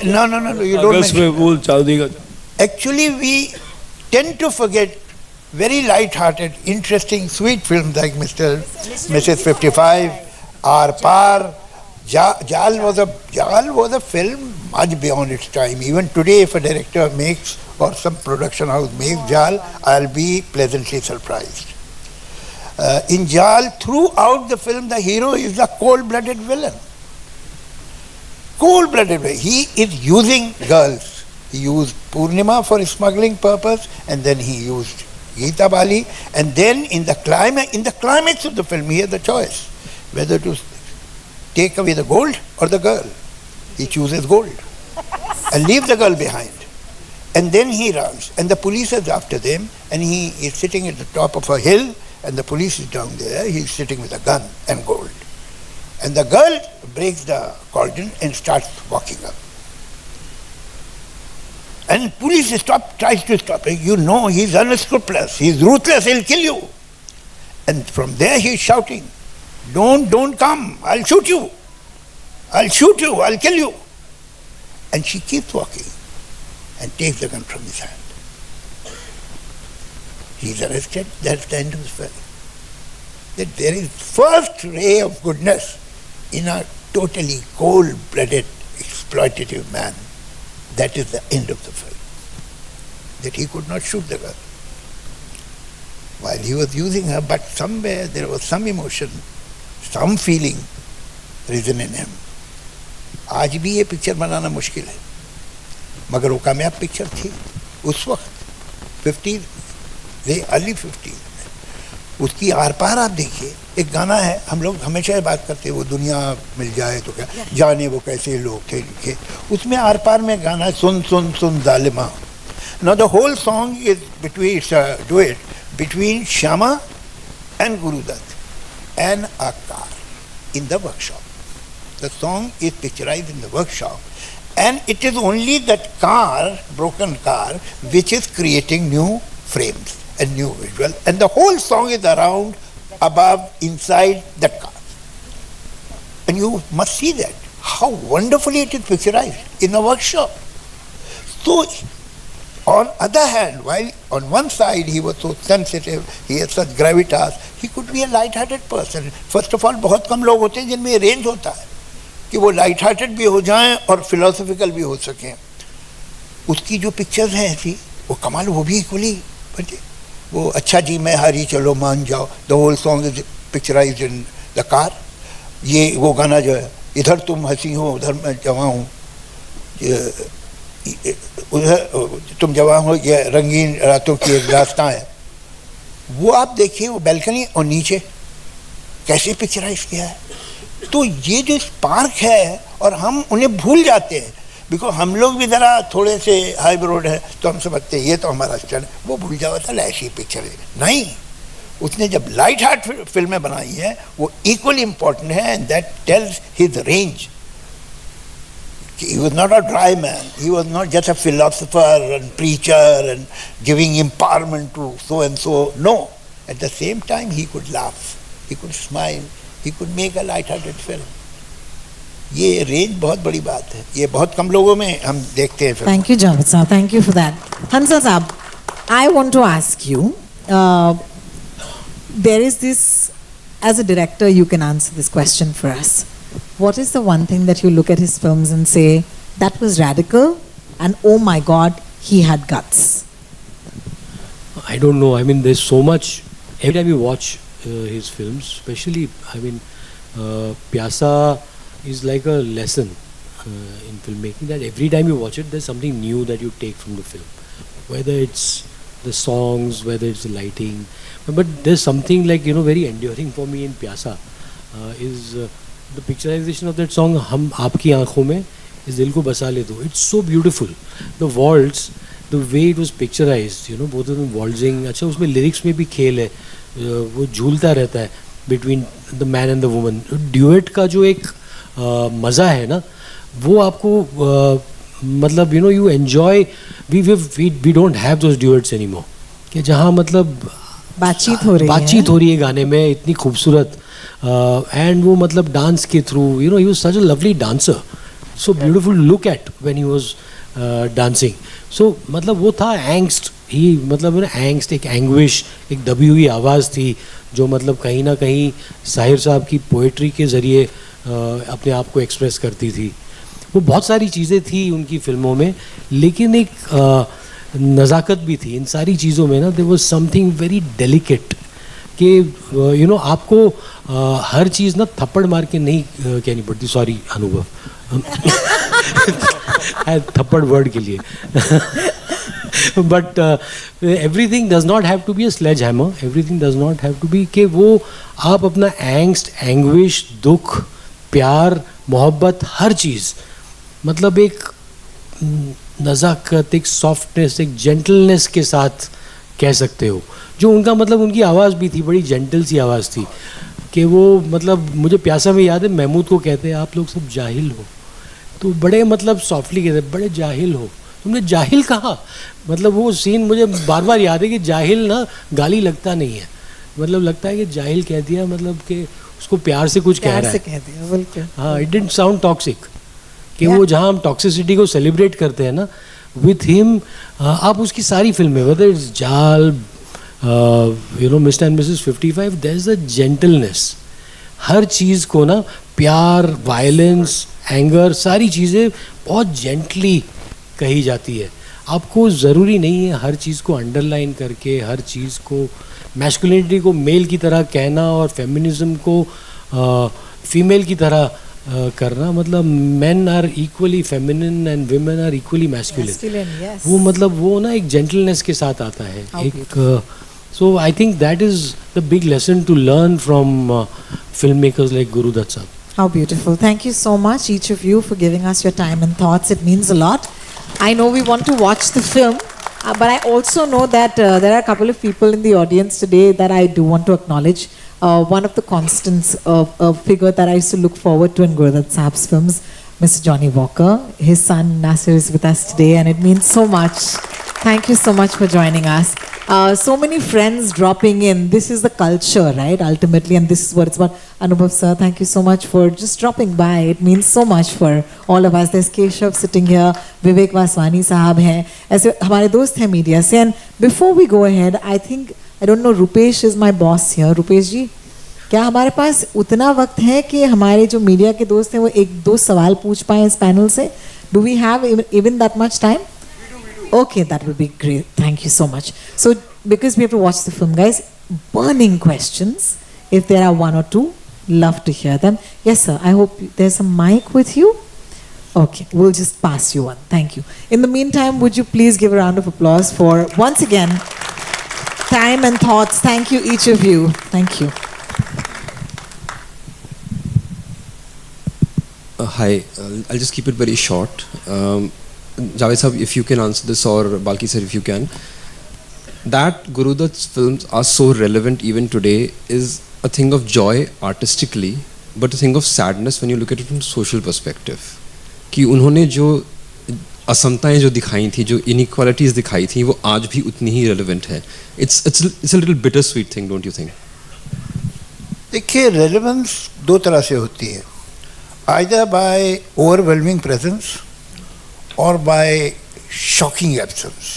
No, you don't अगस्त में mention. वो चांदी का Actually, we tend to forget very light-hearted, interesting, sweet films like Mrs. 55, Aar Paar. Jal was a film much beyond its time. Even today, if a director makes or some production house makes Jal, I'll be pleasantly surprised. In Jal, throughout the film, the hero is a cold-blooded villain. Cold-blooded villain. He is using girls. He used Purnima for smuggling purpose, and then he used Geeta Bali, and then in the climax of the film, he has the choice whether to take away the gold or the girl. He chooses gold and leaves the girl behind. And then he runs, and the police is after them, and he is sitting at the top of a hill, and the police is down there. He is sitting with a gun and gold. And the girl breaks the cordon and starts walking up. And police tries to stop him. You know, he's unscrupulous, he's ruthless, he'll kill you. And from there he's shouting, don't come, I'll shoot you, I'll kill you. And she keeps walking and takes the gun from his hand. He's arrested. That's the end of the film. That there is first ray of goodness in a totally cold-blooded, exploitative man. That is the end of the film. That he could not shoot the girl while he was using her, but somewhere there was some emotion, some feeling risen in him. आज भी ये picture बनाना मुश्किल है, मगर वो कामयाब picture थी उस वक्त 50 अर्ली 50 उसकी आर पार आप देखिए. एक गाना है, हम लोग हमेशा बात करते हैं वो दुनिया मिल जाए तो क्या जाने वो कैसे लोग थे लिखे. उसमें आर पार में गाना है सुन सुन सुन जालिमा. Now the whole song is between, it's a duet between Shyama and Guru Dutt and a car in the workshop. The song is picturized in the workshop, and it is only that car, broken car, which is creating new frames and new visual, and the whole song is around, above, inside that car. And you must see that, how wonderfully it is picturized in the workshop. So, on other hand, while on one side he was so sensitive, he had such gravitas, he could be a light-hearted person. First of all, बहुत कम लोग होते हैं जिनमें ये range होता है कि वो लाइट-हार्टेड भी हो जाएं और फिलोसॉफिकल भी हो सकें. उसकी जो पिक्चर्स हैं ऐसी, वो कमाल, वो भी इक्वली बचे. वो अच्छा जी मैं हारी चलो मान जाओ, the whole song is picturised in the car. ये वो गाना जो है, इधर तुम हंसी हो उधर मैं जवां हूँ, उधर तुम जवां हो, ये रंगीन रातों की एक दास्तां है. वो आप देखिए, वो बैल्कनी और नीचे कैसे पिक्चराइज किया है. तो ये जो स्पार्क है, और हम उन्हें भूल जाते हैं, बिकॉज हम लोग भी ज़रा थोड़े से हाई ब्रोड है तो हम समझते हैं ये तो हमारा स्टैंड है. वो भूल जाओ था ऐसी पिक्चर है. नहीं, उसने जब लाइट हार्ट फिल्में बनाई हैं वो इक्वली इम्पोर्टेंट है, and that tells his range. He was not a dry man. He was not just a philosopher and preacher and giving empowerment to so and so. No. At the same time, he could laugh, he could smile, he could make a light-hearted film. ये range बहुत बड़ी बात है. ये बहुत कम लोगों में हम देखते हैं. Thank you, Javed Saab. Thank you for that. Hansal Saab, I want to ask you. There is this, as a director, you can answer this question for us. What is the one thing that you look at his films and say, that was radical, and oh my God, he had guts? I don't know. I mean, there's so much. Every time you watch his films, especially, I mean, Pyasa is like a lesson in filmmaking, that every time you watch it, there's something new that you take from the film. Whether it's the songs, whether it's the lighting. But there's something like, very enduring for me in Pyasa is the picturization of that song, Hum Aapki Aankhon Mein, is Dil Ko Basa Le Do. It's so beautiful. The waltz, the way it was picturized, both of them waltzing. अच्छा, उसमें lyrics में भी खेल है, वो झूलता रहता है between the man and the woman. Duet का जो एक मज़ा है ना, वो आपको मतलब you enjoy. We don't have those duets anymore. कि जहाँ मतलब बातचीत हो रही है गाने में इतनी खूबसूरत, एंड वो मतलब डांस के through, he was such a lovely dancer. so beautiful to look at when he was dancing. So मतलब वो था angst, ही मतलब ना angst, एक anguish, एक दबी हुई आवाज़ थी जो मतलब कहीं ना कहीं साहिर साहब की पोइट्री के ज़रिए अपने आप को एक्सप्रेस करती थी. वो बहुत सारी चीज़ें थी उनकी फ़िल्मों में, लेकिन एक नज़ाकत भी थी इन सारी चीज़ों में ना. There was something very delicate कि यू नो आपको हर चीज़ ना थप्पड़ मार के नहीं कहनी पड़ती. सॉरी अनुभव, थप्पड़ वर्ड के लिए. But everything does not have to be a sledgehammer, everything does not have to be कि वो आप अपना एंग्स्ट, एंग्विश, दुख, प्यार, मोहब्बत, हर चीज़ मतलब एक नज़ाकत, एक सॉफ्टनेस, एक जेंटलनेस के साथ कह सकते हो. जो उनका मतलब उनकी आवाज़ भी थी, बड़ी जेंटल सी आवाज़ थी कि वो मतलब मुझे प्यासा में याद है महमूद को कहते हैं आप लोग सब जाहिल हो, तो बड़े मतलब सॉफ्टली कहते बड़े जाहिल हो. तुमने जाहिल कहा, मतलब वो सीन मुझे बार बार याद है कि जाहिल ना गाली लगता नहीं है, मतलब लगता है कि जाहिल कह दिया मतलब कि उसको प्यार से कुछ कह रहा है. कह दिया बिल्कुल. हाँ, इट डिडंट साउंड टॉक्सिक कि वो जहाँ हम टॉक्सिसिटी को सेलिब्रेट करते हैं ना विथ हिम. आप उसकी सारी फिल्में whether it's Jaal, you know Mr and Mrs 55, there is a gentleness. हर चीज़ को ना प्यार, वायलेंस, एंगर, सारी चीज़ें बहुत जेंटली कही जाती है. आपको ज़रूरी नहीं है हर चीज़ को अंडरलाइन करके, हर चीज़ को मैस्कुलिनिटी को मेल की तरह कहना और फेमिनिज्म को फीमेल की तरह करना. मतलब men are equally feminine and women are equally masculine. Yes. वो मतलब वो ना एक जेंटलनेस के साथ आता है. एक सो I think that is the big lesson to learn from film makers like Gurudatt साहब. How beautiful. Thank you so much, each of you, for giving us your time and thoughts. It means a lot. I know we want to watch the film, but I also know that there are a couple of people in the audience today that I do want to acknowledge. One of the constants, a figure that I used to look forward to in Gurudat Sahab's films, Mr. Johnny Walker. His son Nasir is with us today, and it means so much. Thank you so much for joining us. So many friends dropping in. This is the culture, right? Ultimately, and this is what it's about. Anubhav sir, thank you so much for just dropping by. It means so much for all of us. There's Keshav sitting here. Vivek Vaswani sahab hai. ऐसे हमारे दोस्त हैं media से. And before we go ahead, I don't know, Rupesh is my boss here. Rupesh जी, क्या हमारे पास उतना वक्त है कि हमारे जो मीडिया के दोस्त हैं वो एक दो सवाल पूछ पाएं इस पैनल से? Do we have even that much time? Okay, that will be great. Thank you so much. So, because we have to watch the film, guys, burning questions. If there are one or two, love to hear them. Yes, sir. I hope there's a mic with you. Okay, we'll just pass you one. Thank you. In the meantime, would you please give a round of applause for, once again, time and thoughts. Thank you, each of you. Thank you. Hi, I'll just keep it very short. Javed Sahab, if you can answer this, or Balki sir, if you can. That Gurudutt's films are so relevant even today is a thing of joy artistically, but a thing of sadness when you look at it from social perspective. कि उन्होंने जो असमताएं जो दिखाई थी, जो inequalities दिखाई थी, वो आज भी उतनी ही relevant है. It's a little bittersweet thing, don't you think? देखिए, relevance दो तरह से होती है. Either by overwhelming presence or by shocking absence.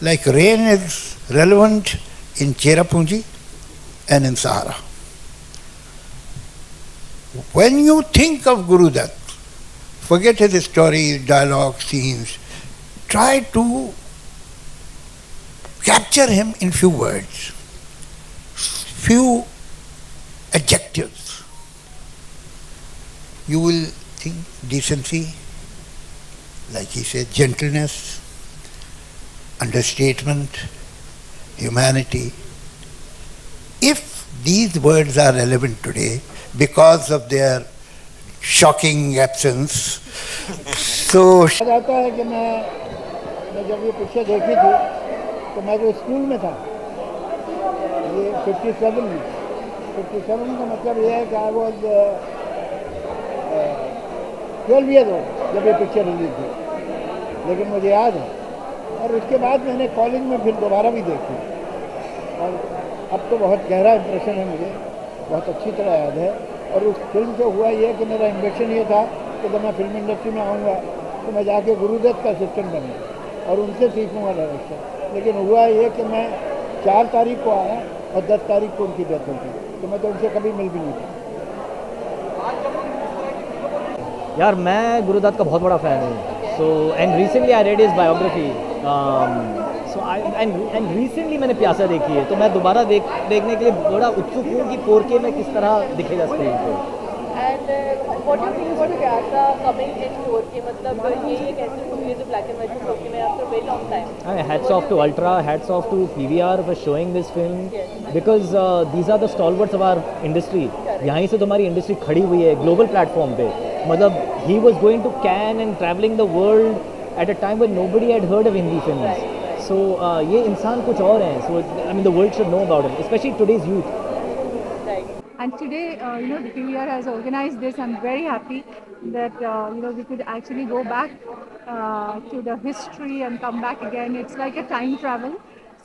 Like rain is relevant in Cherrapunji and in Sahara. When you think of Gurudutt, forget his stories, dialogue, scenes, try to capture him in few words, few adjectives. You will think decency, like he said, gentleness, understatement, humanity. If these words are relevant today because of their shocking absence, so आता है कि मैं जब ये picture देखी थी तो मैं तो स्कूल में था. ये 57 में, 57 का मतलब ये है कि आई वॉज 12 ईयर ओल्ड जब ये पिक्चर रिलीज थी, लेकिन मुझे याद है. और उसके बाद मैंने कॉलेज में फिर दोबारा भी देखी, और अब तो बहुत गहरा इम्प्रेशन है मुझे, बहुत अच्छी तरह याद है. और उस फिल्म से हुआ ये कि मेरा इम्प्रेशन ये था कि जब मैं फिल्म इंडस्ट्री में आऊँगा तो मैं जाके गुरुदत्त का असिस्टेंट बनूँगा और उनसे सीखूँगा डायरेक्शन। लेकिन हुआ ये कि मैं 4 तारीख को आया और 10 तारीख को उनकी डेथ हो गई, तो मैं तो उनसे कभी मिल भी नहीं पाया। यार मैं गुरुदत्त का बहुत बड़ा फ़ैन हूँ। So and recently I read his biography. So I and recently मैंने प्यासा देखी है, तो मैं दोबारा देखने के लिए बड़ा उत्सुक हूँ कि 4K में किस तरह दिखेगा स्क्रीन पे। And what do you think about Pyasa coming in 4K? मतलब ये एक ऐसी मूवी है जो black and white में 4K में after a very long time. I mean, hats off to Ultra, hats off to PVR for showing this film, because these are the stalwarts of our industry. यहाँ से तो हमारी industry खड़ी हुई है global platform पे। मतलब he was going to Cannes and traveling the world at a time when nobody had heard of Hindi films. So ये इंसान कुछ और हैं. So I mean the world should know about him, especially today's youth. And today, the PVR has organized this. I'm very happy that we could actually go back to the history and come back again. It's like a time travel.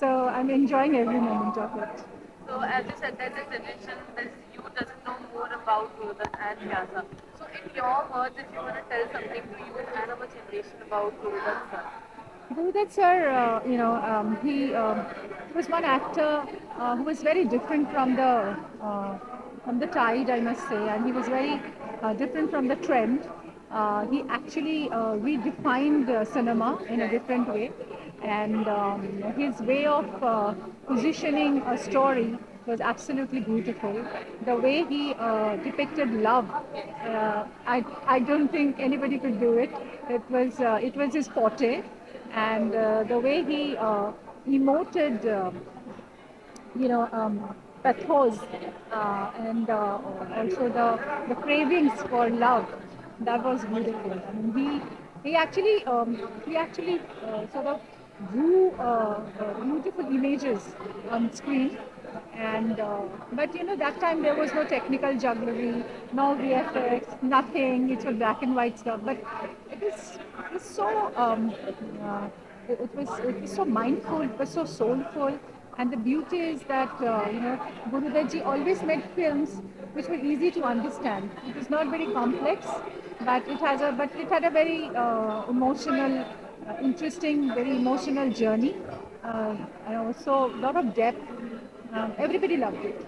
So I'm enjoying every moment of it. So as you said that this generation, this youth doesn't know more about Gurudutt and Pyasa. So in your words, if you want to tell something to youth and our generation about Gurudutt sir. Gurudutt sir, he was one actor who was very different from the tide, I must say, and he was very different from the trend. He actually redefined cinema in a different way, and his way of positioning a story was absolutely beautiful. The way he depicted love, I don't think anybody could do it. It was his forte, and the way he emoted, pathos, and also the cravings for love. That was beautiful. I mean, he actually sort of drew beautiful images on screen. And but that time there was no technical jugglery, no VFX, nothing. It was black and white stuff. But it was so it was so mindful. It was so soulful. And the beauty is that Gurudutt ji always made films which were easy to understand. It was not very complex, but it had a very emotional, interesting, very emotional journey, and also a lot of depth. Everybody loved it.